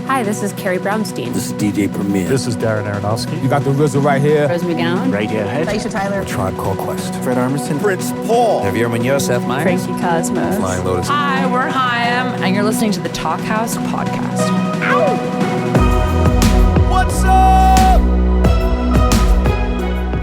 Hi, this is Carrie Brownstein. This is DJ Premier. This is Darren Aronofsky. You got the RZA right here. Rose McGowan. Radiohead. Aisha Tyler. Tribe Called Quest. Fred Armisen. Prince Paul. Javier Munoz. Seth Meyers. Frankie Cosmos. Flying Lotus. Hi, we're Chaim, and you're listening to the Talkhouse Podcast. What's up?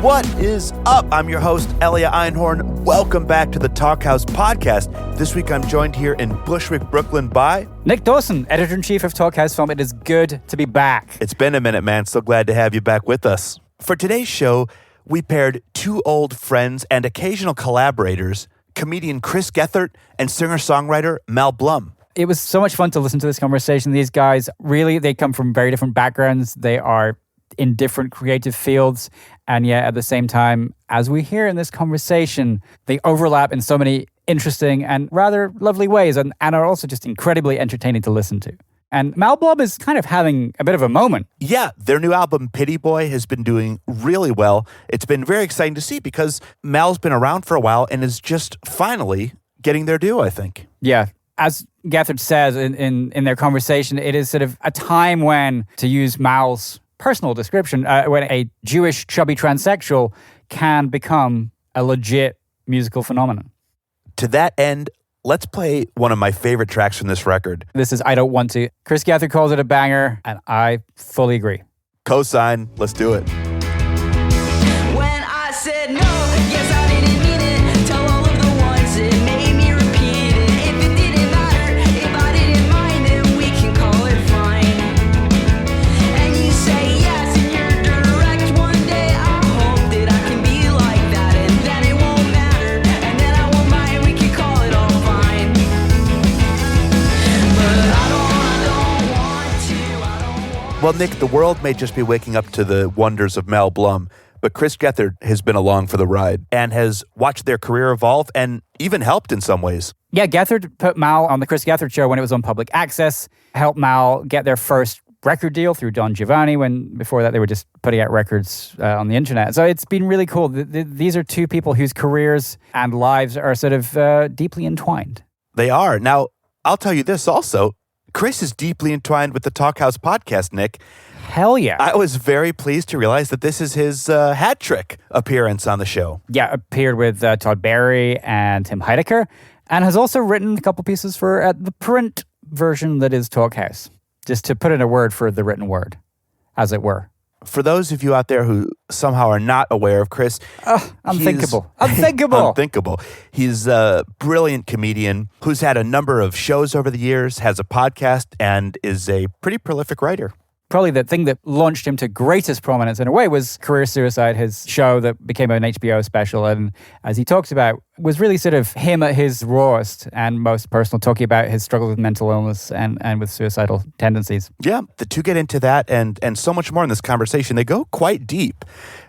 What is up? I'm your host, Elia Einhorn. Welcome back to the Talkhouse Podcast. This week I'm joined here in Bushwick, Brooklyn by Nick Dawson, Editor-in-Chief of Talkhouse Film. It is good to be back. It's been a minute, man. So glad to have you back with us. For today's show, we paired two old friends and occasional collaborators, comedian Chris Gethard and singer-songwriter Mal Blum. It was so much fun to listen to this conversation. These guys, really, they come from very different backgrounds. They are in different creative fields. And yet, at the same time, as we hear in this conversation, they overlap in so many interesting and rather lovely ways and are also just incredibly entertaining to listen to. And Mal Blum is kind of having a bit of a moment. Yeah, their new album, Pity Boy, has been doing really well. It's been very exciting to see because Mal's been around for a while and is just finally getting their due, I think. Yeah. As Gethard says in their conversation, it is sort of a time when, to use Mal's personal description, when a Jewish chubby transsexual can become a legit musical phenomenon. To that end, let's play one of my favorite tracks from this record. This is I Don't Want To. Chris Gethard calls it a banger, and I fully agree. Cosign, let's do it. When I said no, yes, I didn't mean it. Tell all of the ones it made me repeat it. If it didn't matter, if I didn't mind, then we can call it fine. And you say yes, and you're direct. One day I hope that I can be like that, and then it won't matter, and then I won't mind. We can call it all fine. But I don't want to. Well, Nick, the world may just be waking up to the wonders of Mal Blum, but Chris Gethard has been along for the ride and has watched their career evolve and even helped in some ways. Yeah, Gethard put Mal on the Chris Gethard Show when it was on public access, helped Mal get their first record deal through Don Giovanni, when before that they were just putting out records on the internet. So it's been really cool. These are two people whose careers and lives are sort of deeply entwined. They are. Now, I'll tell you this also. Chris is deeply entwined with the Talkhouse Podcast, Nick. Hell yeah. I was very pleased to realize that this is his hat trick appearance on the show. Yeah, appeared with Todd Barry and Tim Heidecker, and has also written a couple pieces for the print version that is Talkhouse, just to put in a word for the written word, as it were. For those of you out there who somehow are not aware of Chris, Unthinkable. Unthinkable. He's a brilliant comedian who's had a number of shows over the years, has a podcast, and is a pretty prolific writer. Probably the thing that launched him to greatest prominence in a way was Career Suicide, his show that became an HBO special. And as he talks about, was really sort of him at his rawest and most personal, talking about his struggles with mental illness and with suicidal tendencies. Yeah, the two get into that and so much more in this conversation. They go quite deep.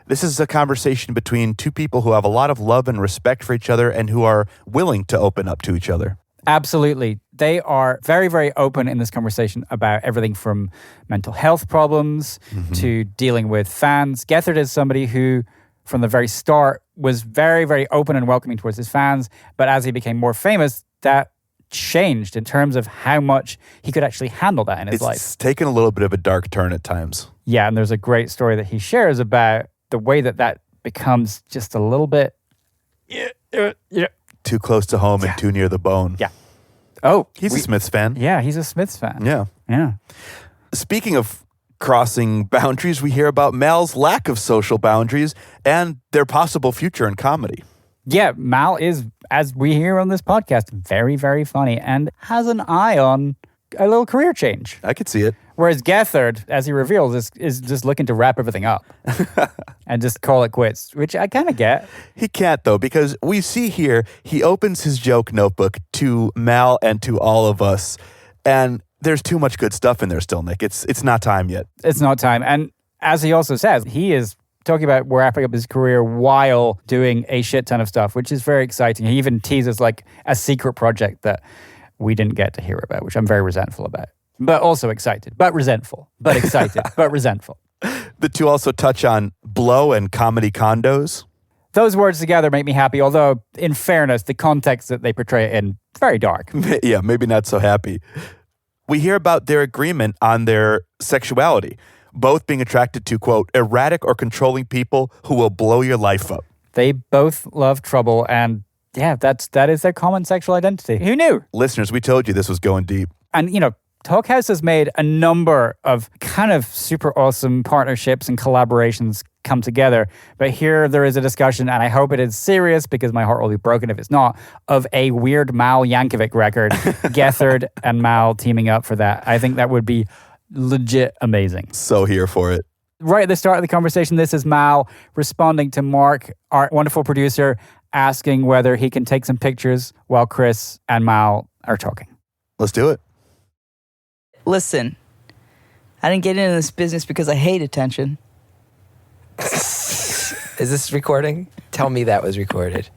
This is a conversation between two people who have a lot of love and respect for each other and who are willing to open up to each other. Absolutely. They are very, very open in this conversation about everything from mental health problems to dealing with fans. Gethard is somebody who, from the very start, was very, very open and welcoming towards his fans. But as he became more famous, that changed in terms of how much he could actually handle that in his life. It's taken a little bit of a dark turn at times. Yeah, and there's a great story that he shares about the way that becomes just a little bit... Too close to home and too near the bone. Yeah. Oh. He's a Smiths fan. Yeah, he's a Smiths fan. Yeah. Yeah. Speaking of crossing boundaries, we hear about Mal's lack of social boundaries and their possible future in comedy. Yeah, Mal is, as we hear on this podcast, very, very funny and has an eye on a little career change. I could see it. Whereas Gethard, as he reveals, is just looking to wrap everything up and just call it quits, which I kind of get. He can't, though, because we see here he opens his joke notebook to Mal and to all of us, and there's too much good stuff in there still, Nick. It's not time yet. It's not time. And as he also says, he is talking about wrapping up his career while doing a shit ton of stuff, which is very exciting. He even teases like a secret project that we didn't get to hear about, which I'm very resentful about. But also excited, but resentful, but excited, but resentful. The two also touch on blow and comedy condos. Those words together make me happy, although, in fairness, the context that they portray it in, very dark. Yeah, maybe not so happy. we hear about their agreement on their sexuality, both being attracted to, quote, erratic or controlling people who will blow your life up. They both love trouble, and yeah, that is their common sexual identity. Who knew? Listeners, we told you this was going deep. And, Talkhouse has made a number of kind of super awesome partnerships and collaborations come together. But here there is a discussion, and I hope it is serious because my heart will be broken if it's not, of a weird Mal Yankovic record, Gethard and Mal teaming up for that. I think that would be legit amazing. So here for it. Right at the start of the conversation, this is Mal responding to Mark, our wonderful producer, asking whether he can take some pictures while Chris and Mal are talking. Let's do it. Listen, I didn't get into this business because I hate attention. Is this recording? Tell me that was recorded.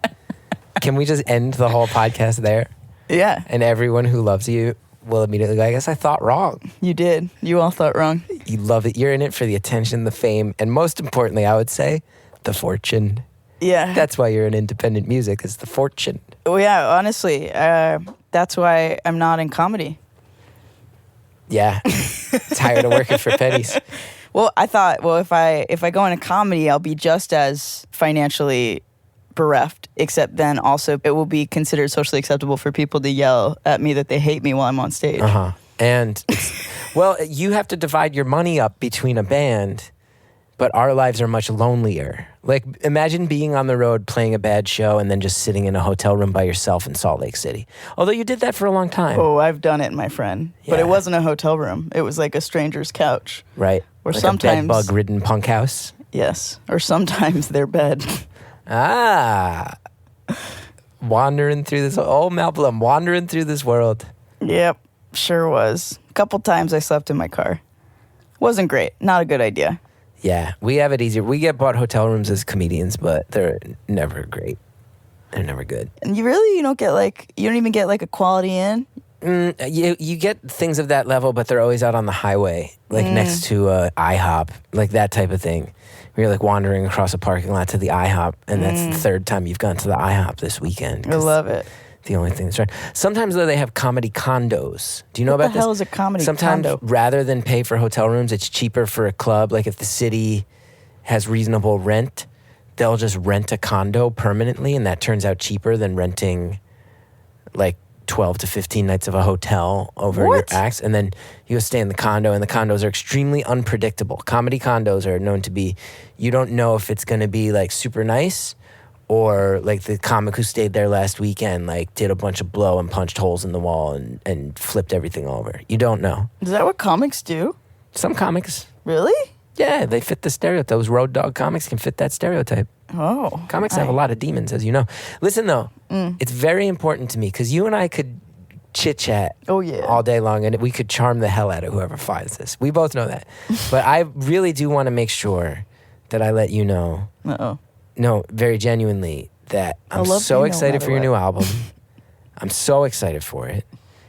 Can we just end the whole podcast there? Yeah, And everyone who loves you will immediately go, I guess I thought wrong. you did. You all thought wrong. You love it. You're in it for the attention, the fame, and most importantly, I would say, the fortune. Yeah. That's why you're in independent music, is the fortune. Well, yeah, honestly, that's why I'm not in comedy. Yeah. Tired of working for pennies. Well, I thought, if I go into comedy, I'll be just as financially bereft, except then also it will be considered socially acceptable for people to yell at me that they hate me while I'm on stage. Uh-huh. And, well, you have to divide your money up between a band, but our lives are much lonelier. Like, imagine being on the road playing a bad show and then just sitting in a hotel room by yourself in Salt Lake City. Although you did that for a long time. Oh, I've done it, my friend. But Yeah. it wasn't a hotel room. It was like a stranger's couch. Right? Or like sometimes- a bed-bug-ridden punk house. Yes. Or sometimes their bed. Ah. Wandering through this. Oh, Mal Blum, wandering through this world. Yep, sure was. A couple times I slept in my car. Wasn't great. Not a good idea. Yeah, we have it easier. We get bought hotel rooms as comedians, but they're never great. They're never good. And you don't even get like a Quality Inn. You get things of that level, but they're always out on the highway, like next to IHOP, like that type of thing. Where you're like wandering across a parking lot to the IHOP, and that's the third time you've gone to the IHOP this weekend. I love it. The only thing that's right. Sometimes, though, they have comedy condos. Do you know about this? What the hell is a comedy Sometimes, condo? rather than pay for hotel rooms, it's cheaper for a club. Like if the city has reasonable rent, they'll just rent a condo permanently, and that turns out cheaper than renting like 12 to 15 nights of a hotel over your acts. And then you go stay in the condo, and the condos are extremely unpredictable. Comedy condos are known to be, you don't know if it's going to be like super nice, or like the comic who stayed there last weekend, like did a bunch of blow and punched holes in the wall and flipped everything over. You don't know. Is that what comics do? Some comics, Really? yeah, they fit the stereotype. Those road dog comics can fit that stereotype. Oh. Comics have a lot of demons, as you know. Listen, though, it's very important to me because you and I could chit-chat Oh, yeah. all day long, and we could charm the hell out of whoever finds this. We both know that. But I really do want to make sure that I let you know, Uh-oh. no, very genuinely, that I'm love so you no excited matter for your what. new album. I'm so excited for it.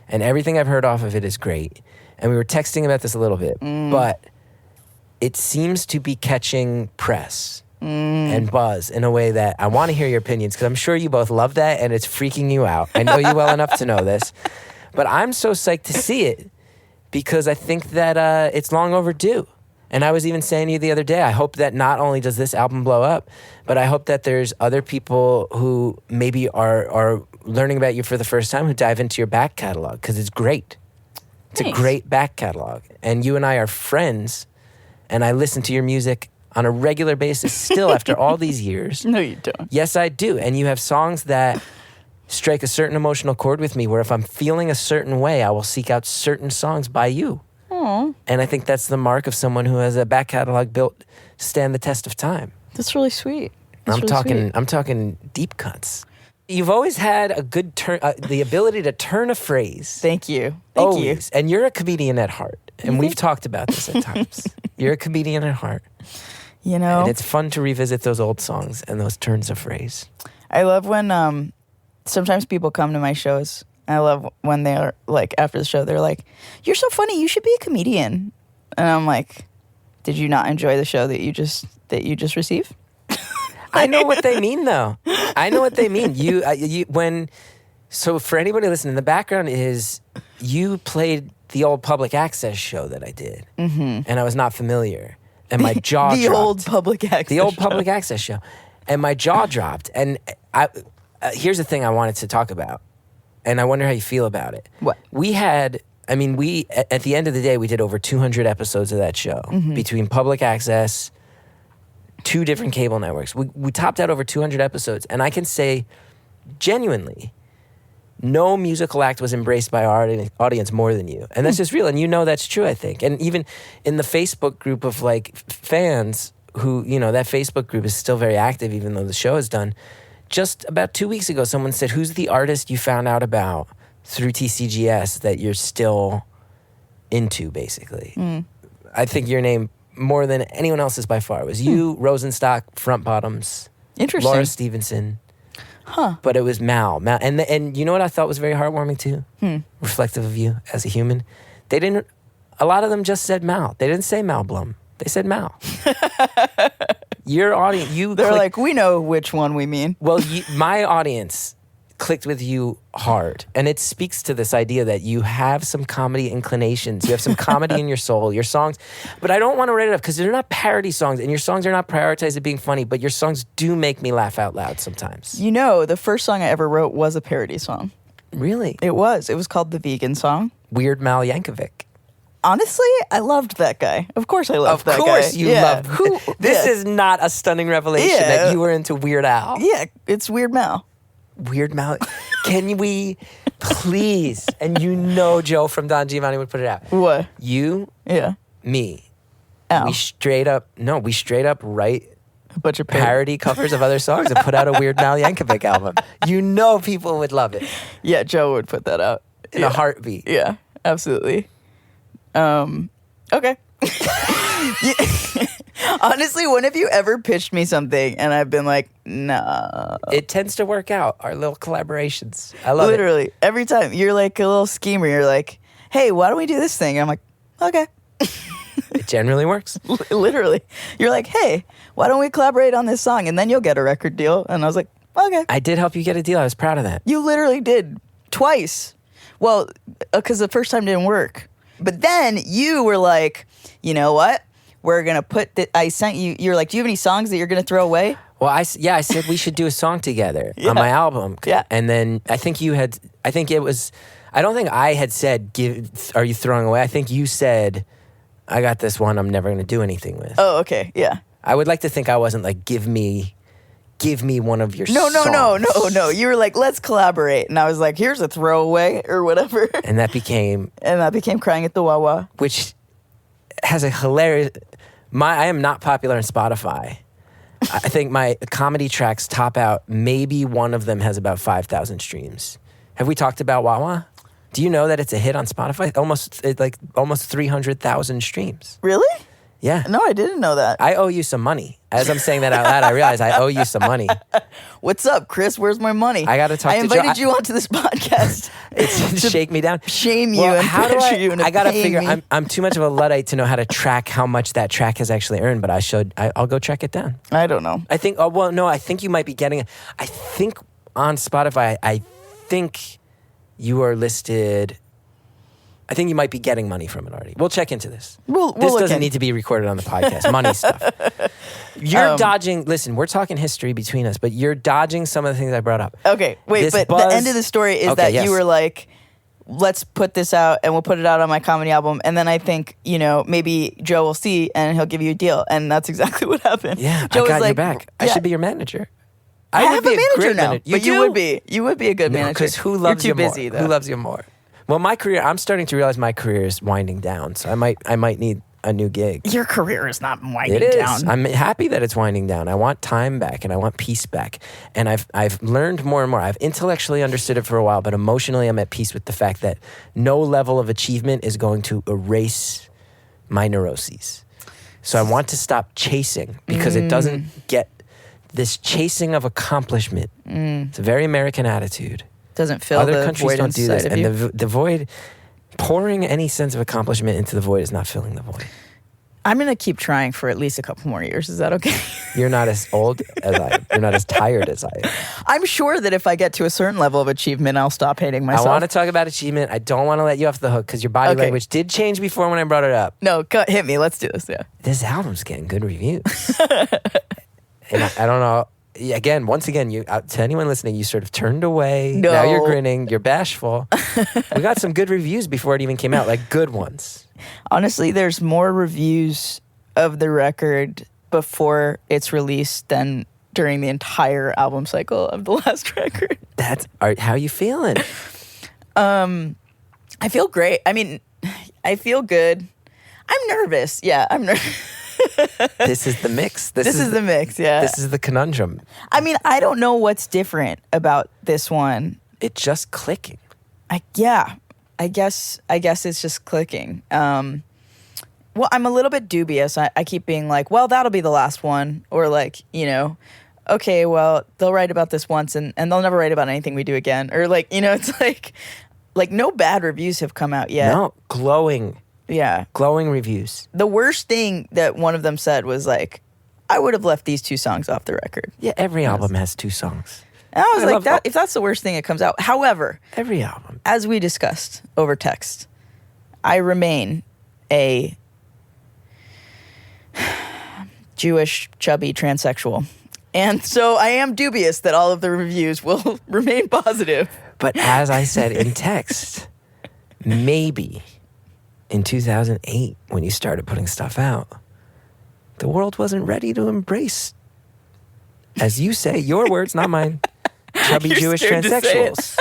And everything I've heard off of it is great. And we were texting about this a little bit, but it seems to be catching press and buzz in a way that I want to hear your opinions, because I'm sure you both love that and it's freaking you out. I know you well enough to know this. But I'm so psyched to see it because I think that it's long overdue. And I was even saying to you the other day, I hope that not only does this album blow up, but I hope that there's other people who maybe are learning about you for the first time who dive into your back catalog, because it's great. It's Thanks. a great back catalog. And you and I are friends, and I listen to your music on a regular basis still after all these years. No, you don't. Yes, I do. And you have songs that strike a certain emotional chord with me, where if I'm feeling a certain way, I will seek out certain songs by you. Aww. And I think that's the mark of someone who has a back catalog built to stand the test of time. That's really sweet. That's I'm really talking sweet. I'm talking deep cuts. You've always had a good turn, the ability to turn a phrase. Thank you. Thank you. Always. And you're a comedian at heart. And we've talked about this at times. You're a comedian at heart. You know, And it's fun to revisit those old songs and those turns of phrase. I love when sometimes people come to my shows. I love when they're like, after the show, they're like, "You're so funny. You should be a comedian." And I'm like, "Did you not enjoy the show that you just received?" I know what they mean, though. I know what they mean. So for anybody listening, the background is you played the old public access show that I did, and I was not familiar, and my jaw The dropped. old public access. The old show. public access show, and my jaw dropped. And here's the thing I wanted to talk about, and I wonder how you feel about it. What? We had, I mean, at the end of the day, we did over 200 episodes of that show between public access, 2 different cable networks. We topped out over 200 episodes, and I can say genuinely, no musical act was embraced by our audience more than you. And that's just real. And you know that's true, I think. And even in the Facebook group of like fans who, that Facebook group is still very active even though the show is done. Just about 2 weeks ago, someone said, who's the artist you found out about through TCGS that you're still into, basically? I think your name, more than anyone else's by far, was you, Rosenstock, Front Bottoms, Interesting. Laura Stevenson. But it was Mal. And you know what I thought was very heartwarming too? Reflective of you as a human. A lot of them just said Mal. They didn't say Mal Blum. They said Mal. Your audience, They're like, we know which one we mean. Well, my audience clicked with you hard. And it speaks to this idea that you have some comedy inclinations. You have some comedy in your soul, your songs. But I don't want to write it up because they're not parody songs and your songs are not prioritized at being funny, but your songs do make me laugh out loud sometimes. The first song I ever wrote was a parody song. Really? It was. It was called The Vegan Song. Weird Mal Yankovic. Honestly, I loved that guy. Of course I loved that guy. Of course you loved Who? This is not a stunning revelation that you were into Weird Al. Yeah, it's Weird Mal. Weird Mal. Can we please, and Joe from Don Giovanni would put it out. What? You, Yeah. me. Al. We straight up write A bunch of parody covers of other songs and put out a Weird Mal Yankovic album. People would love it Yeah, Joe would put that out. in a heartbeat. Yeah, absolutely. Okay. Honestly, when have you ever pitched me something and I've been like, nah? It tends to work out, our little collaborations. I love Literally, every time. You're like a little schemer. You're like, hey, why don't we do this thing? And I'm like, okay. it. It generally works. Literally. You're like, hey, why don't we collaborate on this song? And then you'll get a record deal. And I was like, okay. I did help you get a deal. I was proud of that. You literally did. Twice. Well, because the first time didn't work. But then you were like, you know what? We're going to put I sent you, you're like, do you have any songs that you're going to throw away? Well, I said we should do a song together on my album. Yeah. And then I don't think I had said, are you throwing away? I think you said, I got this one I'm never going to do anything with. Oh, okay. Yeah. I would like to think I wasn't like, give me one of your No. songs. You were like, let's collaborate. And I was like, here's a throwaway or whatever. And that became Crying at the Wawa. which has a hilarious. I am not popular on Spotify. I think my comedy tracks top out. Maybe one of them has about 5,000 streams. Have we talked about Wawa? Do you know that it's a hit on Spotify? Almost 300,000 streams. Really? Yeah. No, I didn't know that. I owe you some money. As I'm saying that out loud, I realize I owe you some money. What's up, Chris? Where's my money? I gotta talk I to invited Joe. you onto this podcast. It's shake me down. Shame you Well, and how do pressure you into I gotta paying figure. me. I'm too much of a Luddite to know how to track how much that track has actually earned, but I'll go track it down. I don't know. I think. Oh well, no. I think you might be getting. I think on Spotify. I think you are listed. I think you might be getting money from it already. We'll check into this. We'll this look doesn't in. need to be recorded on the podcast. Money stuff. You're dodging. Listen, we're talking history between us, but you're dodging some of the things I brought up. Okay, wait, This but buzz- the end of the story is Okay, that yes. you were like, let's put this out and we'll put it out on my comedy album. And then I think, maybe Joe will see and he'll give you a deal. And that's exactly what happened. Yeah, Joe I was got your like, back. I yeah. should be your manager. I would have be a manager great now. manager. But you would be. You would be a good manager. Because who loves You're too you busy, more? though. Who loves you more? Well, my career. I'm starting to realize my career is winding down. So I might need a new gig. Your career is not winding It is. down. I'm happy that it's winding down. I want time back and I want peace back. And I've learned more and more. I've intellectually understood it for a while, but emotionally I'm at peace with the fact that no level of achievement is going to erase my neuroses. So I want to stop chasing because it doesn't get this chasing of accomplishment. It's a very American attitude. Doesn't fill Other the countries void don't do this. inside of And you. the void, pouring any sense of accomplishment into the void is not filling the void. I'm going to keep trying for at least a couple more years. Is that okay? You're not as old as I am. You're not as tired as I am. I'm sure that if I get to a certain level of achievement, I'll stop hating myself. I want to talk about achievement. I don't want to let you off the hook because your body Okay. language did change before when I brought it up. No, hit me. Let's do this. Yeah. This album's getting good reviews. And I don't know. Again, once again, you to anyone listening, you sort of turned away. No. Now you're grinning. You're bashful. We got some good reviews before it even came out, like good ones. Honestly, there's more reviews of the record before it's released than during the entire album cycle of the last record. How you feeling? I feel great. I mean, I feel good. I'm nervous. Yeah, I'm nervous. This is the mix. This is the mix, yeah. This is the conundrum. I mean, I don't know what's different about this one. It's just clicking. I guess it's just clicking. Well, I'm a little bit dubious. I keep being like, well, that'll be the last one. Or like, okay, well, they'll write about this once and they'll never write about anything we do again. Or like, it's like no bad reviews have come out yet. No, glowing reviews. The worst thing that one of them said was like, I would have left these 2 songs off the record. Yeah, every album has 2 songs. And I was if that's the worst thing that comes out. However, Every album. as we discussed over text, I remain a Jewish, chubby transsexual. And so I am dubious that all of the reviews will remain positive. But as I said in text, maybe in 2008, when you started putting stuff out, the world wasn't ready to embrace, as you say, your words, not mine, chubby You're Jewish scared to say it. transsexuals.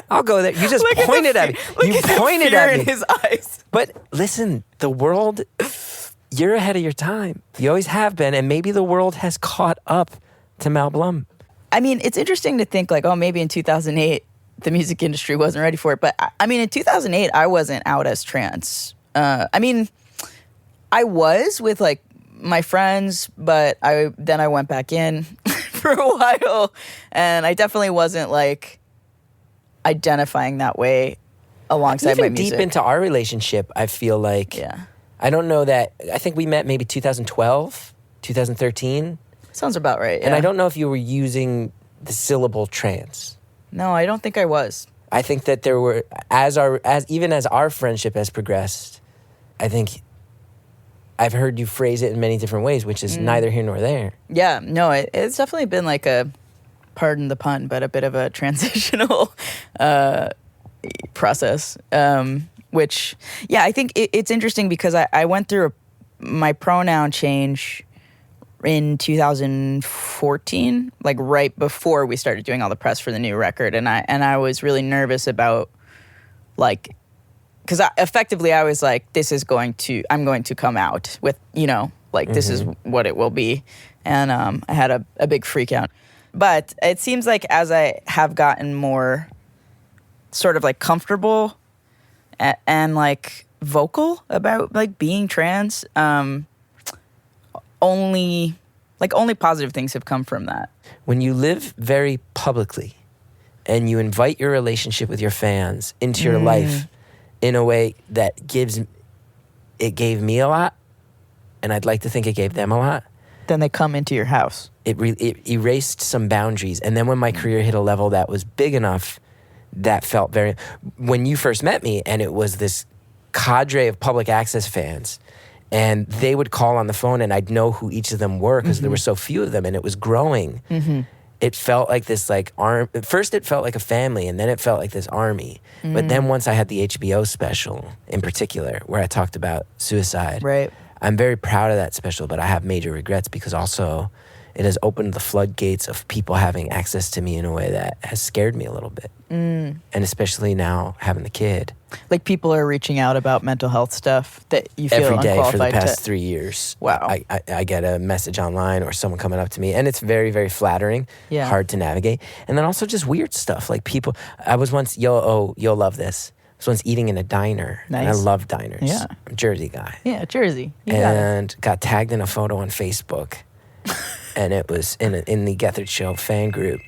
I'll go there. You just Look at pointed the at me. look You at the pointed fear at me. in his eyes. But listen, the world, you're ahead of your time. You always have been, and maybe the world has caught up to Mal Blum. I mean, it's interesting to think like, oh, maybe in 2008, the music industry wasn't ready for it. But I mean, in 2008, I wasn't out as trans. I mean, I was with like my friends, but I went back in for a while, and I definitely wasn't like identifying that way alongside Even my music. deep into our relationship, I feel like, Yeah. I don't know that, I think we met maybe 2012, 2013. Sounds about right. And yeah. I don't know if you were using the syllable trans. No, I don't think I was. I think that there were, even as our friendship has progressed, I think I've heard you phrase it in many different ways, which is neither here nor there. Yeah, no, it's definitely been like a, pardon the pun, but a bit of a transitional process. Which, yeah, I think it's interesting because I went through my pronoun change in 2014, like right before we started doing all the press for the new record, and I was really nervous about like, because effectively I was like, I'm going to come out with, like this is what it will be, and I had a big freak out. But it seems like as I have gotten more sort of like comfortable and like vocal about like being trans, only positive things have come from that. When you live very publicly and you invite your relationship with your fans into your life in a way that gave me a lot, and I'd like to think it gave them a lot, Then they come into your house. it erased some boundaries. And then when my career hit a level that was big enough, that felt very... When you first met me, and it was this cadre of public access fans, and they would call on the phone, and I'd know who each of them were because there were so few of them, and it was growing. It felt like this at first it felt like a family, and then it felt like this army. But then once I had the HBO special in particular, where I talked about suicide, Right. I'm very proud of that special, but I have major regrets because also it has opened the floodgates of people having access to me in a way that has scared me a little bit. And especially now having the kid. Like people are reaching out about mental health stuff that you feel Every day unqualified for the past to. 3 years. Wow. I get a message online or someone coming up to me, and it's very, very flattering, Yeah. hard to navigate. And then also just weird stuff. Like people, I was once, you'll love this. I was once eating in a diner. And I Nice. love diners. Yeah. I'm a Jersey guy. Yeah, Jersey. You got it. And got tagged in a photo on Facebook. And it was in the Gethard Show fan group.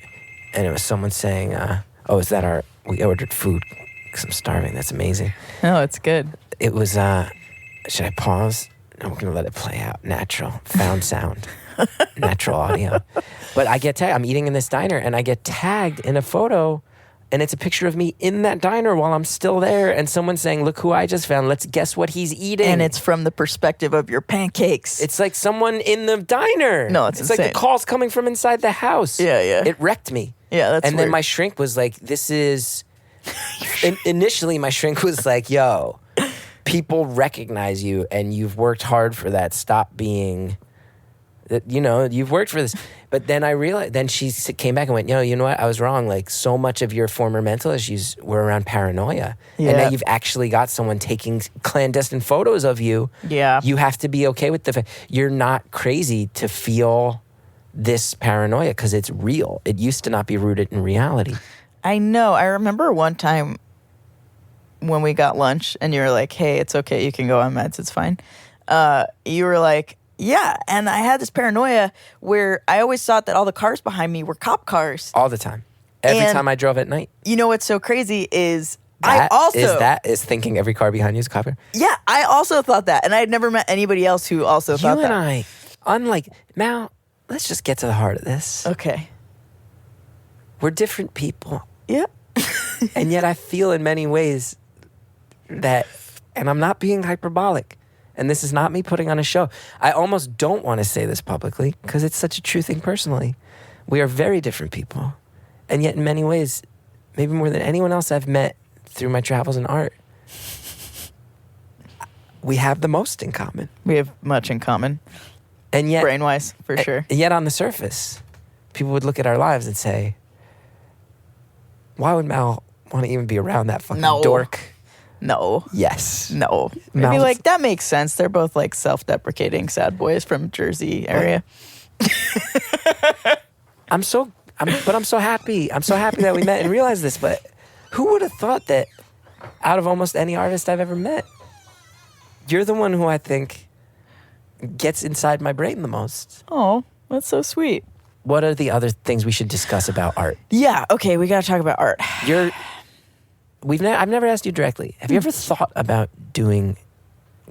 And it was someone saying, is that we ordered food because I'm starving. That's amazing. Oh, it's good. It was, should I pause? I'm going to let it play out. Natural, found sound, natural audio. But I get tagged. I'm eating in this diner, and I get tagged in a photo, and it's a picture of me in that diner while I'm still there, and someone's saying, look who I just found. Let's guess what he's eating. And it's from the perspective of your pancakes. It's like someone in the diner. No, it's like the insane. call's coming from inside the house. Yeah, yeah. It wrecked me. Yeah, that's And then weird. my shrink was like, this is... Initially, my shrink was like, yo, people recognize you and you've worked hard for that. Stop being... you've worked for this. But then I realized, then she came back and went, you know what? I was wrong. Like, so much of your former mental issues were around paranoia. Yeah. And now you've actually got someone taking clandestine photos of you. Yeah. You have to be okay with the fact you're not crazy to feel this paranoia because it's real. It used to not be rooted in reality. I know. I remember one time when we got lunch and you were like, hey, it's okay. You can go on meds. It's fine. You were like, yeah. And I had this paranoia where I always thought that all the cars behind me were cop cars. All the time. Every And- time I drove at night. You know what's so crazy is That I also... is thinking every car behind you is a cop car. Yeah, I also thought that. And I had never met anybody else who also You thought and that. I, unlike... Mal, let's just get to the heart of this. Okay. We're different people. Yeah. And yet I feel in many ways that... And I'm not being hyperbolic. And this is not me putting on a show. I almost don't want to say this publicly because it's such a true thing personally. We are very different people. And yet in many ways, maybe more than anyone else I've met through my travels in art, we have the most in common. We have much in common, And yet, brain-wise, for sure. and yet on the surface, people would look at our lives and say, why would Mal want to even be around that fucking No. dork? No. Yes. No. Maybe Mal's- like, that makes sense. They're both like self-deprecating sad boys from Jersey area. I'm so happy. I'm so happy that we met and realized this. But who would have thought that out of almost any artist I've ever met, you're the one who I think gets inside my brain the most. Oh, that's so sweet. What are the other things we should discuss about art? Yeah. Okay. We got to talk about art. I've never asked you directly. Have you ever thought about doing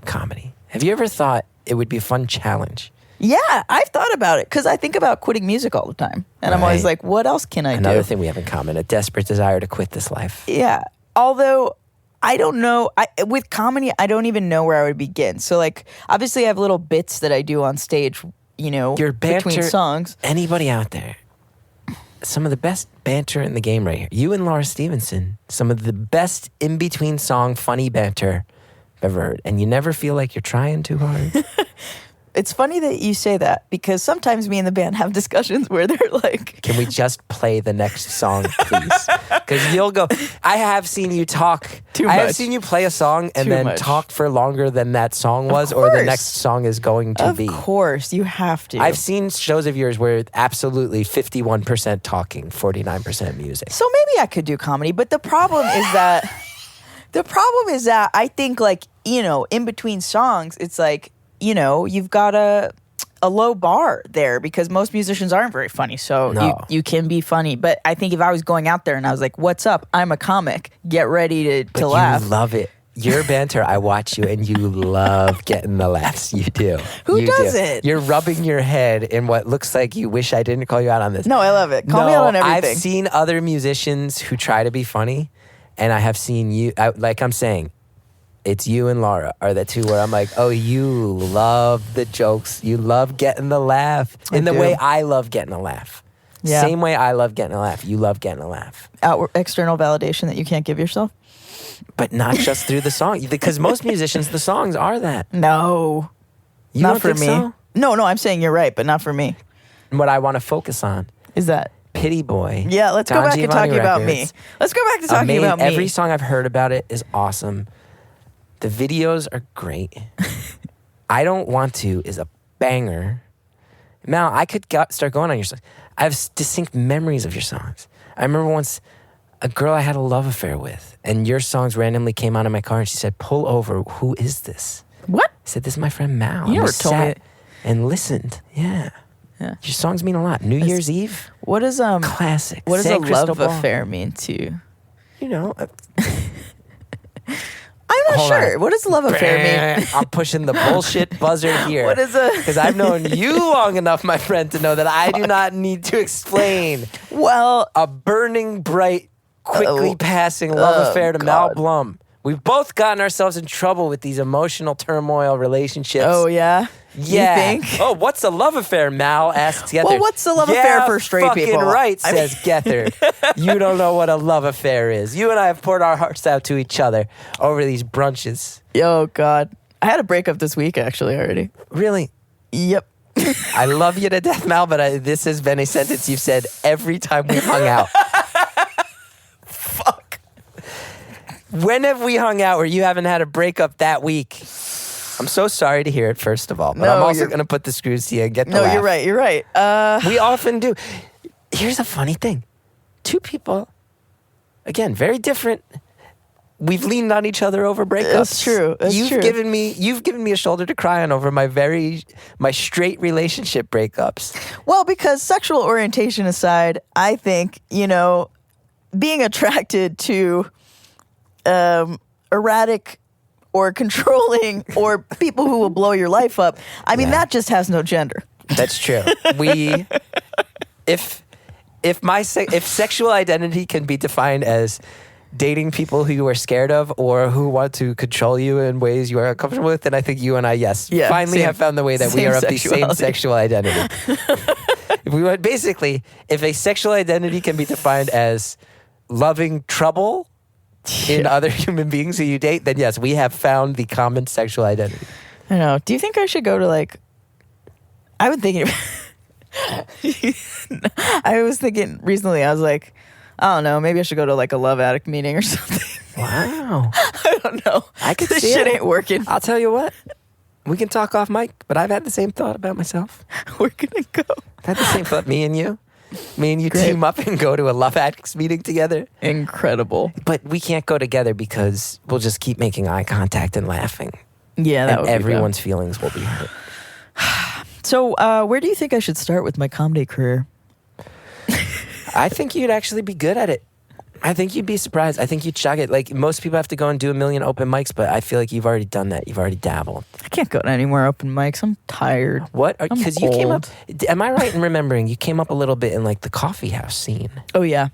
comedy? Have you ever thought it would be a fun challenge? Yeah, I've thought about it because I think about quitting music all the time. And I'm always Right. like, what else can I Another do? thing we have in common, a desperate desire to quit this life. Yeah. Although I don't know, with comedy, I don't even know where I would begin. So like, obviously I have little bits that I do on stage, Your banter, between songs. anybody out there, some of the best banter in the game right here. You and Laura Stevenson, some of the best in-between song funny banter I've ever heard. And you never feel like you're trying too hard. It's funny that you say that because sometimes me and the band have discussions where they're like, Can we just play the next song, please? Because you'll go, I have seen you talk. Too I have much. seen you play a song and Too then much. talk for longer than that song was or the course. next song is going to of be. course, you have to. I've seen shows of yours where it's absolutely 51% talking, 49% music. So maybe I could do comedy, but the problem is that I think like, in between songs, it's like, you've got a low bar there because most musicians aren't very funny. So No. you can be funny. But I think if I was going out there and I was like, what's up? I'm a comic. Get ready But to laugh. you love it. Your banter, I watch you and you love getting the laughs. You do. Who You doesn't? You're rubbing your head in what looks like you wish I didn't call you out on this. No, I love it. Call me out on everything. I've seen other musicians who try to be funny, and I have seen you, like I'm saying, it's you and Laura are the two where I'm like, oh, you love the jokes. You love getting the laugh in the do. way I love getting a laugh. Yeah. Same way I love getting a laugh. You love getting a laugh. External validation that you can't give yourself? But not just through the song. Because most musicians, the songs are that. No. You not don't for think me. so? No, I'm saying you're right, but not for me. What I want to focus on, Is that? Pity Boy. Yeah, let's go Don back to Giovanni talking about me. Records. Let's go back to talking about me. Every song I've heard about it is awesome. The videos are great. I Don't Want To is a banger. Mal, I could start going on your songs. I have distinct memories of your songs. I remember once a girl I had a love affair with, and your songs randomly came out in my car, and she said, pull over, who is this? What? I said, this is my friend Mal. You And never we told me sat it. and listened. Yeah. Yeah. Your songs mean a lot. New Year's Eve, What does classic. What does Say a love Cristobal. affair mean to you? You know, I'm not Hold sure. on. What does love affair mean? I'm pushing the bullshit buzzer here. What is a- Because I've known you long enough, my friend, to know that I do not need to explain Well, a burning, bright, quickly passing love affair to Mal God. Blum. We've both gotten ourselves in trouble with these emotional turmoil relationships. oh yeah. Yeah. You think? Oh, what's a love affair? Mal asks Gethard. Well, what's a love affair for straight fucking people? right, I mean- says Gethard. You don't know what a love affair is. You and I have poured our hearts out to each other over these brunches. Oh God. I had a breakup this week actually already. Really? Yep. I love you to death, Mal, but this has been a sentence you've said every time we've hung out. Fuck. When have we hung out where you haven't had a breakup that week? I'm so sorry to hear it, first of all, but No, I'm also you're- going to put the screws to you and get the No, laugh. you're right. You're right. We often do. Here's a funny thing. Two people, again, very different. We've leaned on each other over breakups. That's true. That's you've true. given me a shoulder to cry on over my straight relationship breakups. Well, because sexual orientation aside, I think, being attracted to erratic or controlling or people who will blow your life up, I mean, Yeah. that just has no gender. That's true. If sexual identity can be defined as dating people who you are scared of or who want to control you in ways you are uncomfortable with, then I think you and I, Yeah, finally same- have found the way that we same are of the same sexuality. sexual identity. If a sexual identity can be defined as loving trouble in other human beings who you date, then yes, we have found the common sexual identity. I don't know. Do you think I should go to I was thinking recently, I was like, I don't know, maybe I should go to a Love Addict meeting or something. Wow. I don't know. I could This see shit it. ain't working. I'll tell you what. We can talk off mic, but I've had the same thought about myself. We're gonna go. I've had the same thought. Me and you Great. team up and go to a Love Addicts meeting together. Incredible. But we can't go together because we'll just keep making eye contact and laughing. Yeah, that And would be bad. everyone's feelings will be hurt. So, where do you think I should start with my comedy career? I think you'd actually be good at it. I think you'd be surprised. I think you'd shock it. Like, most people have to go and do 1 million open mics, but I feel like you've already done that. You've already dabbled. I can't go to any more open mics. I'm tired. What? I'm Because you came up. old. Am I right in remembering you came up a little bit in the coffee house scene? Oh yeah.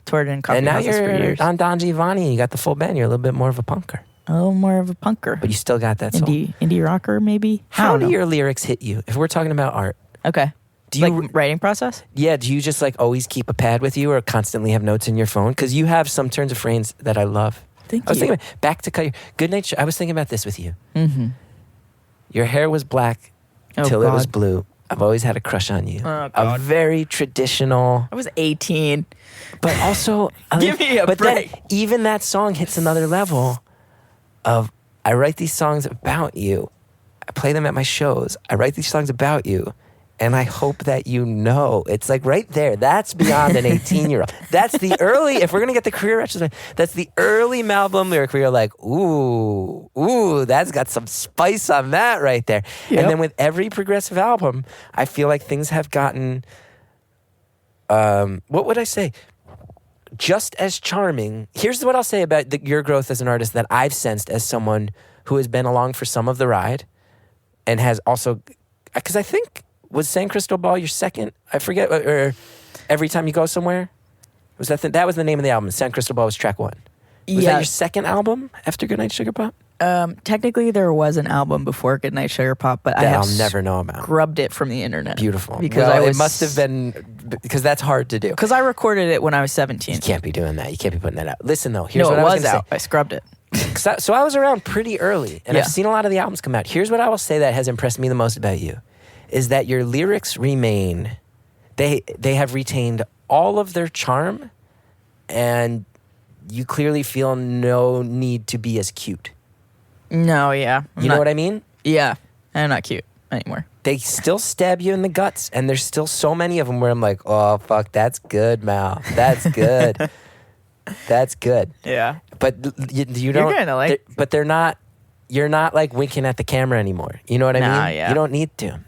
Toured in coffee And now houses for you're years. on Don Giovanni and you got the full band. You're a little bit more of a punker, A little more of a punker. but you still got that soul. Indie rocker maybe. I How don't do know. your lyrics hit you? If we're talking about art, Okay. do you writing process? do you just always keep a pad with you or constantly have notes in your phone? Because you have some turns of phrase that I love. Thank I was you. thinking back to cut your good night. I was thinking about this with you. Mm-hmm. Your hair was black Oh, till it was God. blue. I've always had a crush on you. Oh, A God. very traditional, I was 18. but also Give me a but break. then even that song hits another level of I write these songs about you. I play them at my shows. I write these songs about you. And I hope that you know. It's right there. That's beyond an 18-year-old. That's the early, if we're going to get the career retrospect, that's the early Mal Blum lyric where you're like, ooh, that's got some spice on that right there. Yep. And then with every progressive album, I feel like things have gotten, what would I say? Just as charming. Here's what I'll say about your growth as an artist that I've sensed as someone who has been along for some of the ride and has also, because I think, was San Cristobal your second? I forget, or Every Time You Go Somewhere? Was that was the name of the album. San Cristobal was track 1. Was that Yeah. your second album after Goodnight Sugar Pop? Technically, there was an album before Goodnight Sugar Pop, but I That have I'll never know about. scrubbed it from the internet. Beautiful. Because Well, I was, it must have been, because that's hard to do. Because I recorded it when I was 17. You can't be doing that. You can't be putting that out. Listen, though, here's No, what it I was was going to out. I scrubbed it. say. So I was around pretty early, and Yeah. I've seen a lot of the albums come out. Here's what I will say that has impressed me the most about you, is that your lyrics remain, they have retained all of their charm, and you clearly feel no need to be as cute. No, yeah. You know what I mean? Yeah. I'm not cute anymore. They still stab you in the guts, and there's still so many of them where I'm like, oh, fuck, that's good, Mal. That's good. That's good. Yeah. But you don't. kinda like- But they're not. You're not winking at the camera anymore. You know what I Nah, mean? yeah. You don't need to.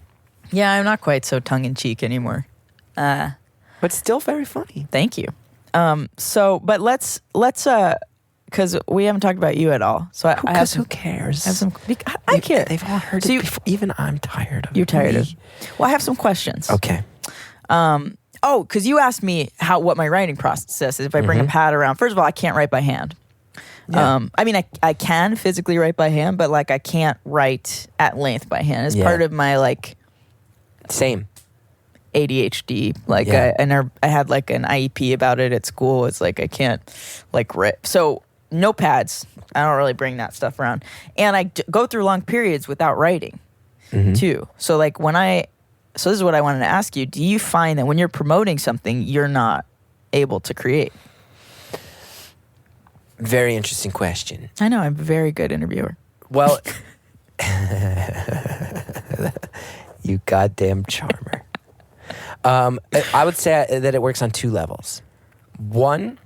Yeah, I'm not quite so tongue-in-cheek anymore. But still very funny. Thank you. But let's because we haven't talked about you at all. So I have Because some, who cares? I have some. I care. They've all heard So it you- before. Even I'm tired of You're it. tired of. Well, I have some questions. Okay. Oh, because you asked me what my writing process is if I bring a pad around. First of all, I can't write by hand. Yeah. I mean, I can physically write by hand, but like I can't write at length by hand. It's Yeah. part of my like Same. ADHD. Like Yeah. I had like an IEP about it at school. It's like I can't like write. So no pads. I don't really bring that stuff around, and I go through long periods without writing too. So like so this is what I wanted to ask you. Do you find that when you're promoting something, you're not able to create? Very interesting question. I know, I'm a very good interviewer. Well, you goddamn charmer. I would say that it works on two levels. One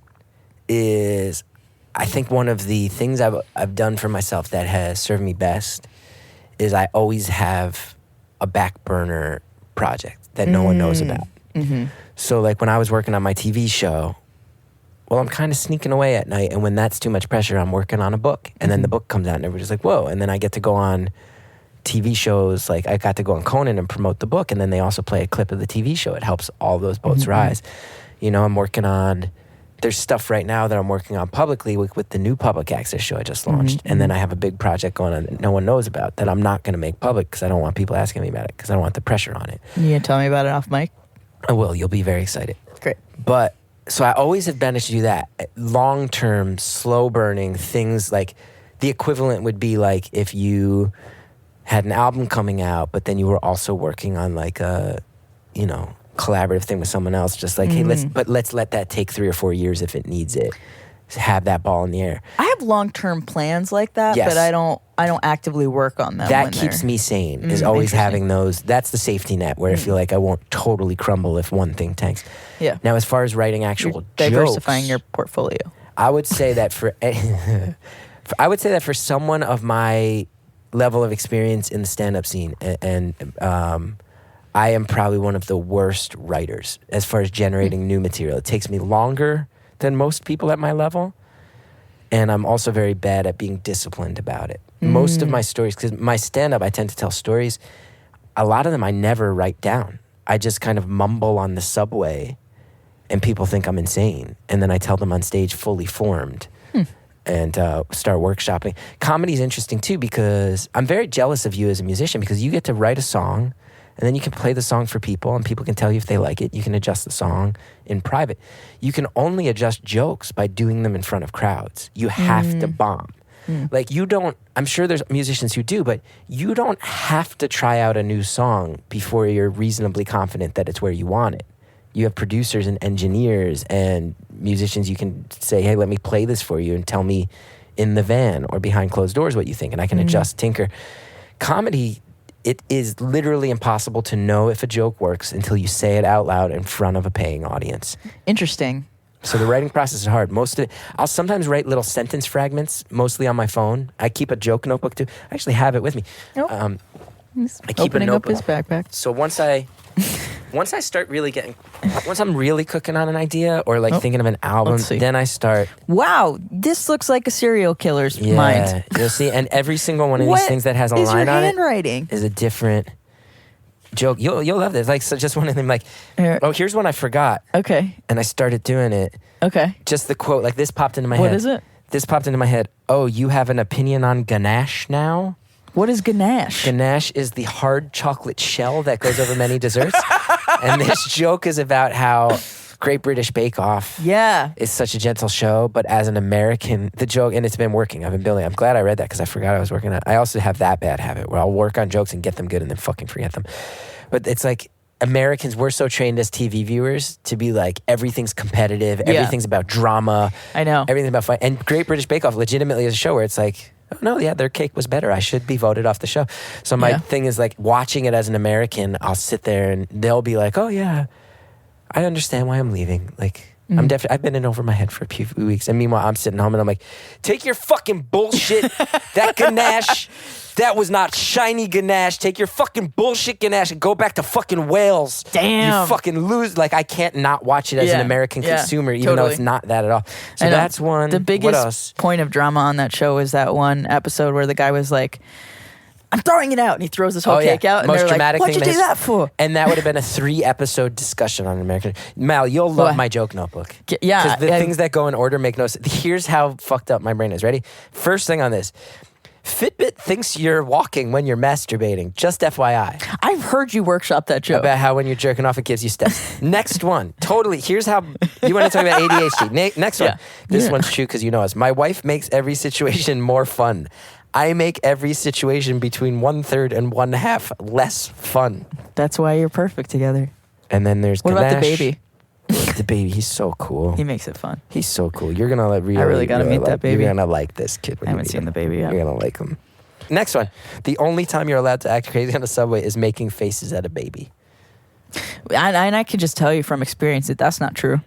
is, I think one of the things I've done for myself that has served me best is I always have a back burner project that no one knows about. So like when I was working on my TV show, well, I'm kind of sneaking away at night, and when that's too much pressure, I'm working on a book, and then the book comes out, and everybody's like, whoa, and then I get to go on TV shows, like I got to go on Conan and promote the book, and then they also play a clip of the TV show. It helps all those boats rise. You know, I'm working on, there's stuff right now that I'm working on publicly with the new public access show I just launched, and then I have a big project going on that no one knows about that I'm not going to make public because I don't want people asking me about it because I don't want the pressure on it. You gonna tell me about it off mic? I will. You'll be very excited. Great. But so I always have managed to do that. Long-term, slow-burning things, like the equivalent would be like if you had an album coming out, but then you were also working on like a, you know, collaborative thing with someone else. Just like, hey, let's let that take 3 or 4 years if it needs it. Just have that ball in the air. I have long-term plans like that, Yes. but I don't actively work on them. That when keeps they're- me sane. Is always interesting. having those. That's the safety net where I feel like I won't totally crumble if one thing tanks. Yeah. Now, as far as writing You're actual diversifying jokes, your portfolio. I would say that for someone of my level of experience in the stand-up scene, and I am probably one of the worst writers as far as generating new material. It takes me longer than most people at my level, and I'm also very bad at being disciplined about it. Most of my stories, because my stand-up, I tend to tell stories, a lot of them I never write down. I just kind of mumble on the subway, and people think I'm insane. And then I tell them on stage fully formed and start workshopping. Comedy's interesting too because I'm very jealous of you as a musician because you get to write a song and then you can play the song for people and people can tell you if they like it. You can adjust the song in private. You can only adjust jokes by doing them in front of crowds. You have to bomb. Like you don't, I'm sure there's musicians who do, but you don't have to try out a new song before you're reasonably confident that it's where you want it. You have producers and engineers and musicians you can say, hey, let me play this for you and tell me in the van or behind closed doors what you think, and I can adjust, tinker. Comedy, it is literally impossible to know if a joke works until you say it out loud in front of a paying audience. Interesting. So the writing process is hard. I'll sometimes write little sentence fragments, mostly on my phone. I keep a joke notebook too. I actually have it with me. Oh. He's I keep a opening up notebook. his backpack. So once I start really once I'm really cooking on an idea or like thinking of an album, Let's see. then I start. Wow, this looks like a serial killer's mind. You'll see. And every single one of these things that has a is line your on it handwriting? is a different joke. You'll love this. Like so just one of them. Like, Here. oh, here's one I forgot, Okay. and I started doing it. Okay. Just the quote. Like this popped into my head. What is it? This popped into my head. Oh, you have an opinion on ganache now? What is ganache? Ganache is the hard chocolate shell that goes over many desserts. And this joke is about how Great British Bake Off Yeah. is such a gentle show, but as an American, the joke, and it's been working. I've been building. I'm glad I read that because I forgot I was working on it. I also have that bad habit where I'll work on jokes and get them good and then fucking forget them. But it's like Americans, we're so trained as TV viewers to be like, everything's competitive, everything's about drama. I know. Everything's about fight. And Great British Bake Off legitimately is a show where it's like, oh, no, yeah, their cake was better. I should be voted off the show. So my thing is like watching it as an American, I'll sit there and they'll be like, oh, yeah, I understand why I'm leaving. Like, I've been in over my head for a few weeks. And meanwhile, I'm sitting home and I'm like, take your fucking bullshit. That ganache, that was not shiny ganache. Take your fucking bullshit ganache and go back to fucking Wales. Damn. You fucking lose. Like, I can't not watch it as an American consumer, even though it's not that at all. So that's one. The What biggest else? point of drama on that show is that one episode where the guy was like, I'm throwing it out. And he throws his whole cake out. And Most they're dramatic like, what'd thing you do that for? And that would have been a 3-episode discussion on American. Mal, you'll love What? my joke notebook. Yeah. Because the things that go in order make no sense. Here's how fucked up my brain is. Ready? First thing on this. Fitbit thinks you're walking when you're masturbating. Just FYI. I've heard you workshop that joke. About how when you're jerking off, it gives you steps. Next one. Totally. Here's how you want to talk about ADHD. Next one. This one's true because you know us. My wife makes every situation more fun. I make every situation between 1/3 and 1/2 less fun. That's why you're perfect together. And then there's What about the Ganesh. baby? The baby, he's so cool. He makes it fun. He's so cool. You're gonna really gotta meet that baby. You're gonna like this kid. When I you haven't meet seen him. the baby yet. You're gonna like him. Next one. The only time you're allowed to act crazy on the subway is making faces at a baby. And I can just tell you from experience that that's not true.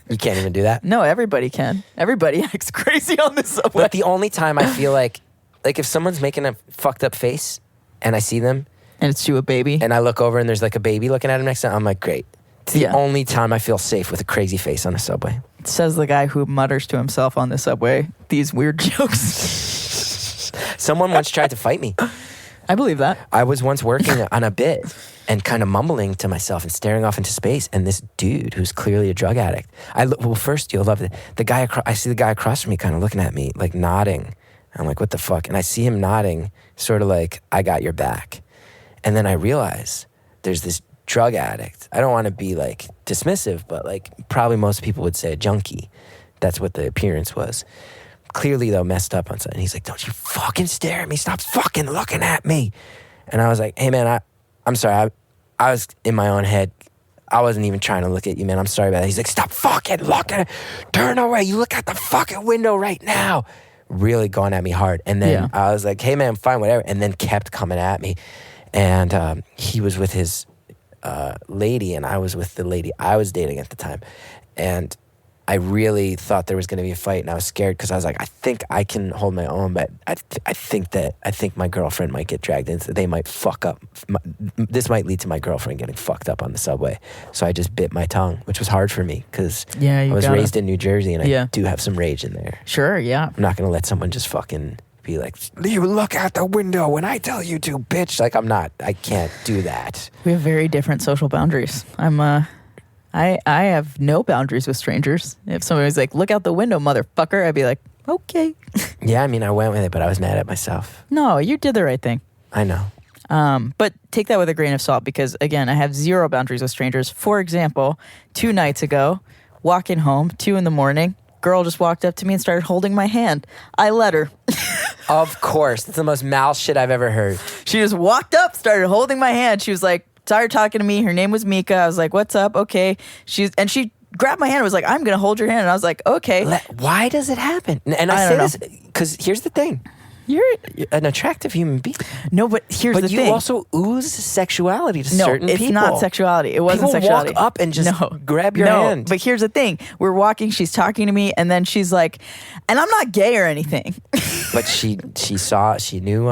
You can't even do that. No, everybody can. Everybody acts crazy on the subway. But the only time I feel like if someone's making a fucked up face and I see them and it's to a baby. and I look over and there's like a baby looking at him next to him, I'm like, great. It's the Yeah. only time I feel safe with a crazy face on a subway. Says the guy who mutters to himself on the subway these weird jokes. Someone once tried to fight me. I believe that. I was once working on a bit and kind of mumbling to myself and staring off into space. And this dude, who's clearly a drug addict, well, first you'll love it. I see the guy across from me kind of looking at me, like nodding. I'm like, what the fuck? And I see him nodding, sort of like, I got your back. And then I realize there's this drug addict. I don't want to be like dismissive, but like probably most people would say a junkie. That's what the appearance was. Clearly, though, messed up on something. He's like, don't you fucking stare at me. Stop fucking looking at me. And I was like, hey, man, I'm sorry. I was in my own head. I wasn't even trying to look at you, man. I'm sorry about that. He's like, stop fucking looking. Turn away. You look out the fucking window right now. Really going at me hard. And then I was like, hey, man, fine, whatever. And then kept coming at me. And he was with his lady, and I was with the lady I was dating at the time. And I really thought there was going to be a fight, and I was scared because I was like, I think I can hold my own, but I think my girlfriend might get dragged into. They might fuck up. This might lead to my girlfriend getting fucked up on the subway. So I just bit my tongue, which was hard for me because I was raised in New Jersey, and I do have some rage in there. Sure, yeah. I'm not going to let someone just fucking be like, you look out the window when I tell you to, bitch. Like, I can't do that. We have very different social boundaries. I have no boundaries with strangers. If somebody was like, look out the window, motherfucker, I'd be like, okay. Yeah, I mean, I went with it, but I was mad at myself. No, you did the right thing. I know. But take that with a grain of salt because, again, I have zero boundaries with strangers. For example, 2 nights ago, walking home, 2 a.m, girl just walked up to me and started holding my hand. I let her. Of course. That's the most Mal shit I've ever heard. She just walked up, started holding my hand. She was like, started talking to me. Her name was Mika. I was like, what's up? Okay. She grabbed my hand and was like, I'm going to hold your hand. And I was like, okay. Why does it happen? And I say this because here's the thing. You're an attractive human being. No, but here's the thing. But you also ooze sexuality to certain people. No, it's not sexuality. It wasn't people sexuality. Walk up and just grab your hand. But here's the thing. We're walking. She's talking to me. And then she's like, and I'm not gay or anything. But she knew...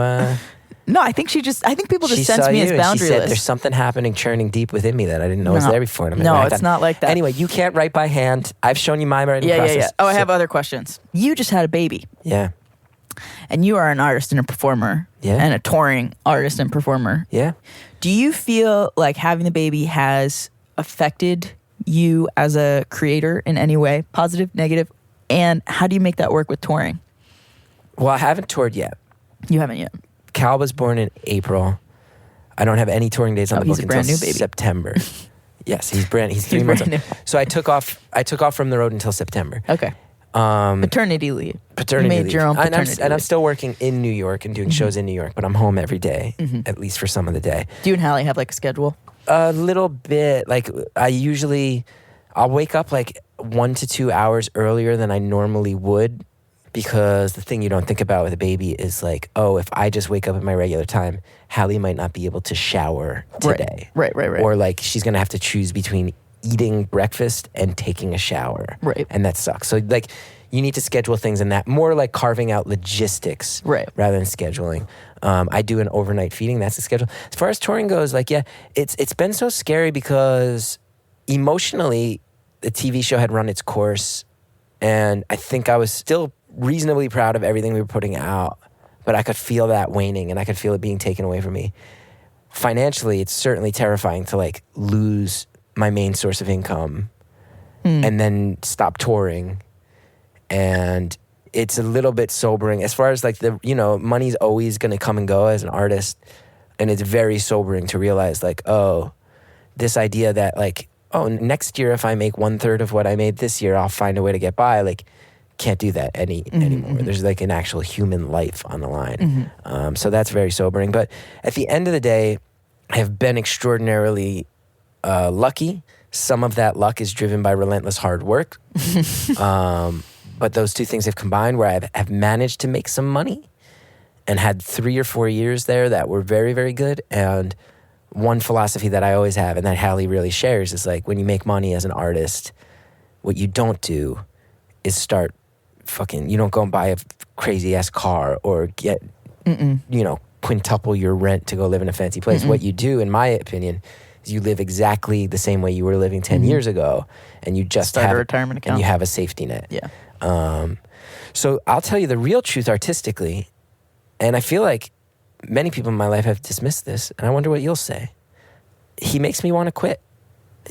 No, I think people just sense me as boundaryless. She said, there's something happening, churning deep within me that I didn't know was there before. And no, it's not like that. Anyway, you can't write by hand. I've shown you my writing process. Yeah. Oh, I have other questions. You just had a baby. Yeah. And you are an artist and a performer. Yeah. And a touring artist and performer. Yeah. Do you feel like having the baby has affected you as a creator in any way, positive, negative? And how do you make that work with touring? Well, I haven't toured yet. You haven't yet. Cal was born in April. I don't have any touring days on the book until September. Yes, he's 3 months old. So I took off from the road until September. Okay. Paternity leave. You made your own paternity leave. And I'm still working in New York and doing shows in New York, but I'm home every day, at least for some of the day. Do you and Hallie have like a schedule? A little bit. Like I'll wake up like 1 to 2 hours earlier than I normally would. Because the thing you don't think about with a baby is like, oh, if I just wake up at my regular time, Hallie might not be able to shower today. Right. Or like she's going to have to choose between eating breakfast and taking a shower. Right. And that sucks. So like you need to schedule things in that, more like carving out logistics Right. rather than scheduling. I do an overnight feeding. That's the schedule. As far as touring goes, like, yeah, it's been so scary because emotionally the TV show had run its course, and I think I was still reasonably proud of everything we were putting out, but I could feel that waning and I could feel it being taken away from me. Financially, it's certainly terrifying to like lose my main source of income and then stop touring. And it's a little bit sobering as far as like the, you know, money's always going to come and go as an artist. And it's very sobering to realize like, oh, this idea that like, oh, next year if I make 1/3 of what I made this year, I'll find a way to get by. Like, can't do that anymore. There's like an actual human life on the line. So that's very sobering. But at the end of the day, I have been extraordinarily lucky. Some of that luck is driven by relentless hard work. But those two things have combined where I have managed to make some money and had 3 or 4 years there that were very, very good. And one philosophy that I always have and that Hallie really shares is like when you make money as an artist, what you don't do is start you don't go and buy a crazy ass car or get, you know, quintuple your rent to go live in a fancy place. What you do, in my opinion, is you live exactly the same way you were living 10 years ago, and you just Start a have retirement account. and you have a safety net. Yeah. So I'll tell you the real truth artistically, and I feel like many people in my life have dismissed this, and I wonder what you'll say. He makes me want to quit.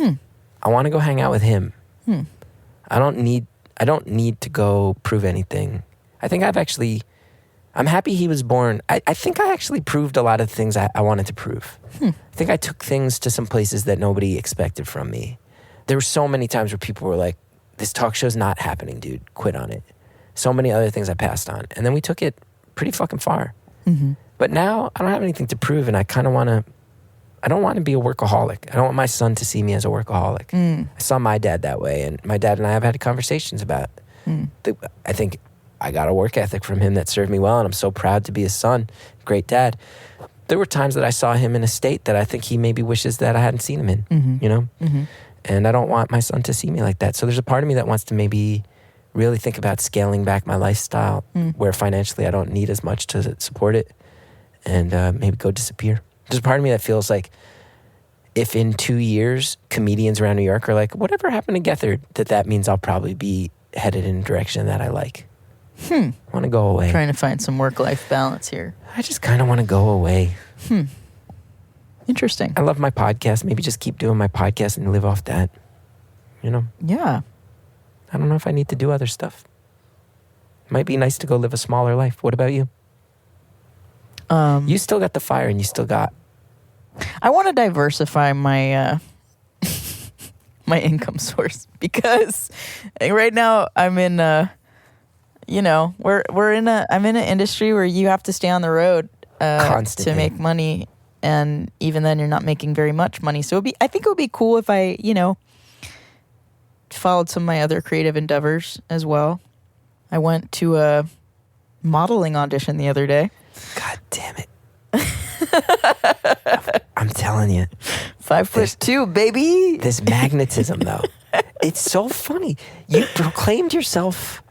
I want to go hang out with him. I don't need to go prove anything. I think I'm happy he was born. I think I actually proved a lot of things I wanted to prove. I think I took things to some places that nobody expected from me. There were so many times where people were like, this talk show's not happening, dude. Quit on it. So many other things I passed on. And then we took it pretty fucking far. But now I don't have anything to prove, and I kind of I don't want to be a workaholic. I don't want my son to see me as a workaholic. I saw my dad that way, and my dad and I have had conversations about I think I got a work ethic from him that served me well, and I'm so proud to be his son. Great dad. There were times that I saw him in a state that I think he maybe wishes that I hadn't seen him in, you know? And I don't want my son to see me like that. So there's a part of me that wants to maybe really think about scaling back my lifestyle where financially I don't need as much to support it, and maybe go disappear. There's a part of me that feels like if in 2 years comedians around New York are like, whatever happened to Gethard, that means I'll probably be headed in a direction that I like. I want to go away. Trying to find some work-life balance here. I just kind of want to go away. Interesting. I love my podcast. Maybe just keep doing my podcast and live off that. You know? Yeah. I don't know if I need to do other stuff. It might be nice to go live a smaller life. What about you? You still got the fire, and you still got... I want to diversify my my income source, because right now I'm in I'm in an industry where you have to stay on the road Constantly. to make money, and even then you're not making very much money. So I think it would be cool if I, followed some of my other creative endeavors as well. I went to a modeling audition the other day. God damn it. I'm telling you. 5'2", baby. This magnetism, though. It's so funny. You proclaimed yourself,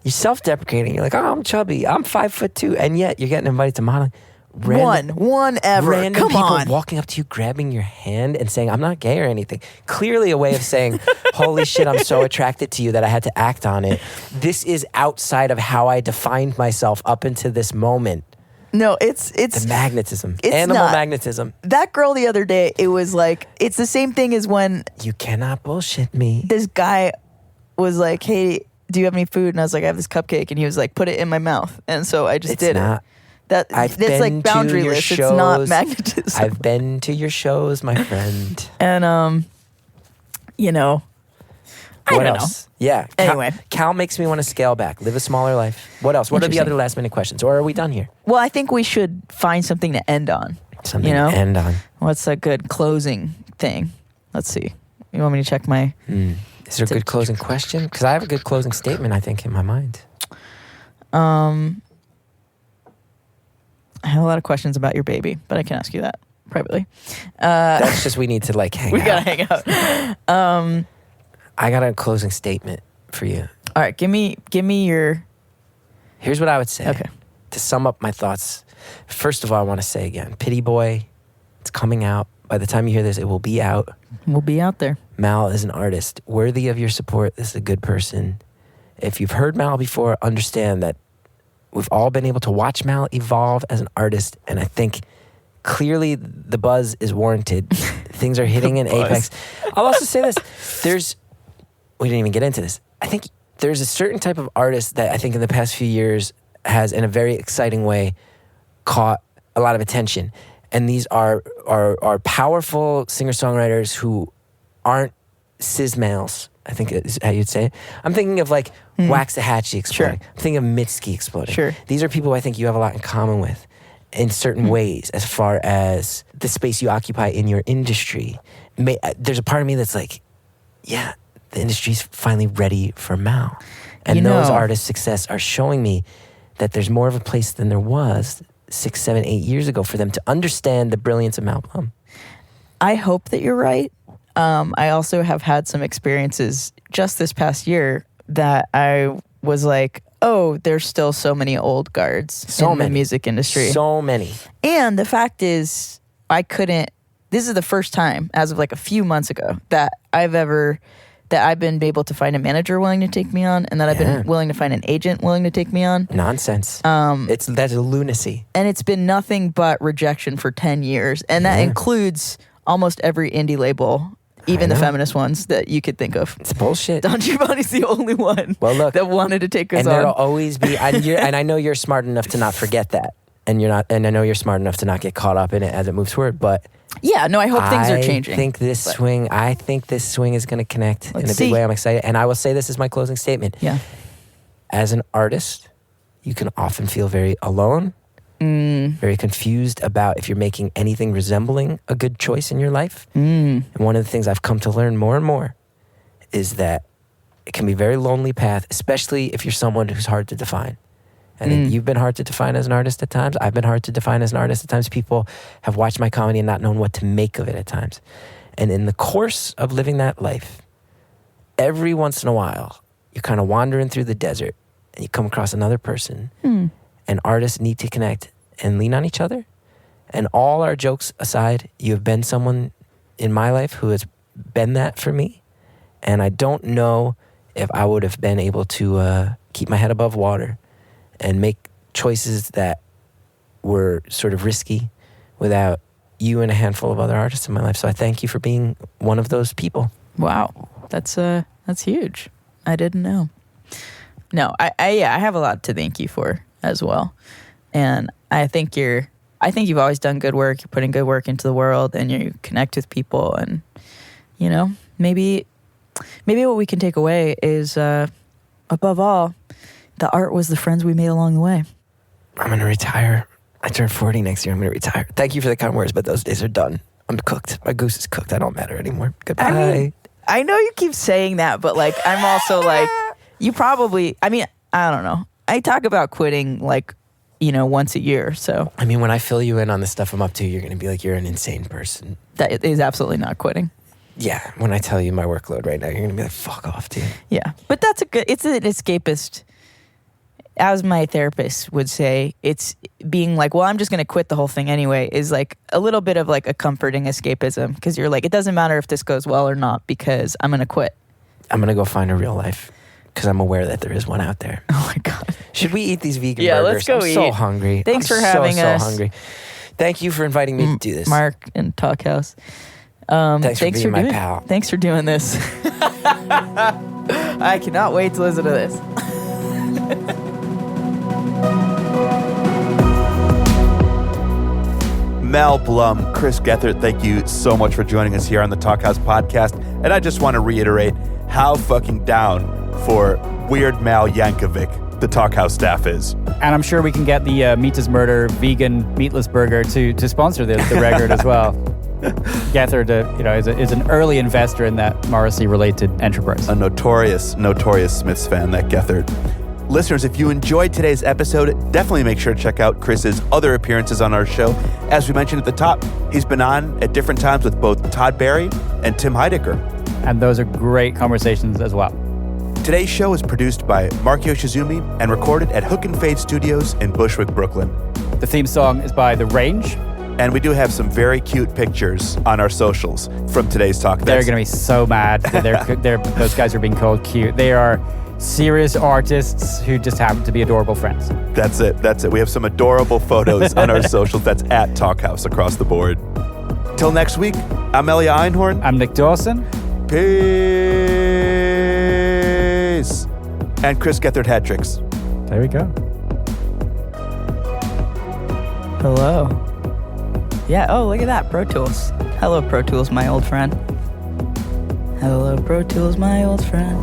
you're self-deprecating. You're like, oh, I'm chubby. I'm 5'2", and yet you're getting invited to modeling. One ever. Random Come people on. walking up to you, grabbing your hand and saying, I'm not gay or anything. Clearly a way of saying, holy shit, I'm so attracted to you that I had to act on it. This is outside of how I defined myself up into this moment. No, it's The magnetism. It's Animal not. magnetism. That girl the other day, it was like, it's the same thing as when You cannot bullshit me. this guy was like, hey, do you have any food? And I was like, I have this cupcake. And he was like, put it in my mouth. And so I just It's did not. it. That's been like to your boundaryless. It's not shows. magnetism. I've been to your shows, my friend. And, I What don't else? Yeah. Anyway. Cal makes me want to scale back, live a smaller life. What else? What are the Interesting. other last minute questions? Or are we done here? Well, I think we should find something to end on. Something You know? to end on. What's a good closing thing? Let's see. You want me to check my... Is there a good closing question? Because I have a good closing statement, I think, in my mind. I have a lot of questions about your baby, but I can ask you that privately. That's just we need to like hang We out. gotta hang out. I got a closing statement for you. All right, give me your. Here's what I would say. Okay. To sum up my thoughts, first of all, I want to say again, Pity Boy, it's coming out. By the time you hear this, it will be out. We'll be out there. Mal is an artist worthy of your support. This is a good person. If you've heard Mal before, understand that we've all been able to watch Mal evolve as an artist, and I think clearly the buzz is warranted. Things are hitting an apex. I'll also say this. We didn't even get into this. I think there's a certain type of artist that I think in the past few years has, in a very exciting way, caught a lot of attention. And these are powerful singer-songwriters who aren't cis males, I think is how you'd say it. I'm thinking of like Waxahachie exploding. Sure. I'm thinking of Mitski exploding. Sure. These are people I think you have a lot in common with in certain ways as far as the space you occupy in your industry. There's a part of me that's like, yeah, the industry's finally ready for Mal. And those artists' success are showing me that there's more of a place than there was 6, 7, 8 years ago for them to understand the brilliance of Mal Blum. I hope that you're right. I also have had some experiences just this past year that I was like, oh, there's still so many old guards in the music industry. So many. And the fact is, this is the first time, as of like a few months ago, that I've been able to find a manager willing to take me on, and that I've been willing to find an agent willing to take me on. Nonsense. That's a lunacy. And it's been nothing but rejection for 10 years. And that includes almost every indie label, even the feminist ones that you could think of. It's bullshit. Don Giovanni's the only one that wanted to take us and on. there'll always be, and I know you're smart enough to not forget that. And I know you're smart enough to not get caught up in it as it moves forward, but yeah, no, I hope things are changing. I think this swing is going to connect in a big way. I'm excited. And I will say this is my closing statement. Yeah. As an artist, you can often feel very alone, very confused about if you're making anything resembling a good choice in your life. And one of the things I've come to learn more and more is that it can be a very lonely path, especially if you're someone who's hard to define. I think you've been hard to define as an artist at times. I've been hard to define as an artist at times. People have watched my comedy and not known what to make of it at times. And in the course of living that life, every once in a while, you're kind of wandering through the desert and you come across another person. And artists need to connect and lean on each other. And all our jokes aside, you have been someone in my life who has been that for me. And I don't know if I would have been able to keep my head above water and make choices that were sort of risky without you and a handful of other artists in my life. So I thank you for being one of those people. Wow, that's huge. I didn't know. No, I have a lot to thank you for as well, and I think you've always done good work. You're putting good work into the world, and you connect with people, and maybe what we can take away is above all, the art was the friends we made along the way. I'm going to retire. I turn 40 next year. I'm going to retire. Thank you for the kind words, but those days are done. I'm cooked. My goose is cooked. I don't matter anymore. Goodbye. I know you keep saying that, but like, I'm also like, you probably, I don't know. I talk about quitting like, once a year. So, when I fill you in on the stuff I'm up to, you're going to be like, you're an insane person. That is absolutely not quitting. Yeah. When I tell you my workload right now, you're going to be like, fuck off, dude. Yeah. But it's an escapist. As my therapist would say, it's being like, well, I'm just going to quit the whole thing anyway, is like a little bit of like a comforting escapism, because you're like, it doesn't matter if this goes well or not because I'm going to quit. I'm going to go find a real life because I'm aware that there is one out there. Oh my God. Should we eat these vegan burgers? burgers? Let's go eat. I'm so hungry. Thanks for having us. So hungry. Thank you for inviting me to do this. Mark and Talkhouse. Thanks for being my pal. Thanks for doing this. I cannot wait to listen to this. Mal Blum, Chris Gethard, thank you so much for joining us here on the Talkhouse Podcast. And I just want to reiterate how fucking down for Weird Mal Yankovic the Talkhouse staff is. And I'm sure we can get the Meat is Murder vegan meatless burger to sponsor the record as well. Gethard, is an early investor in that Morrissey-related enterprise. A notorious Smiths fan, that Gethard. Listeners, if you enjoyed today's episode, definitely make sure to check out Chris's other appearances on our show. As we mentioned at the top, he's been on at different times with both Todd Barry and Tim Heidecker. And those are great conversations as well. Today's show is produced by Mark Yoshizumi and recorded at Hook and Fade Studios in Bushwick, Brooklyn. The theme song is by The Range. And we do have some very cute pictures on our socials from today's talk. They're going to be so mad that those guys are being called cute. They are serious artists who just happen to be adorable friends. That's it. We have some adorable photos on our socials. That's at Talkhouse across the board. Till next week, I'm Elia Einhorn. I'm Nick Dawson. Peace. And Chris Gethard hat tricks. There we go. Hello. Yeah, oh, look at that, Pro Tools. Hello, Pro Tools, my old friend. Hello, Pro Tools, my old friend.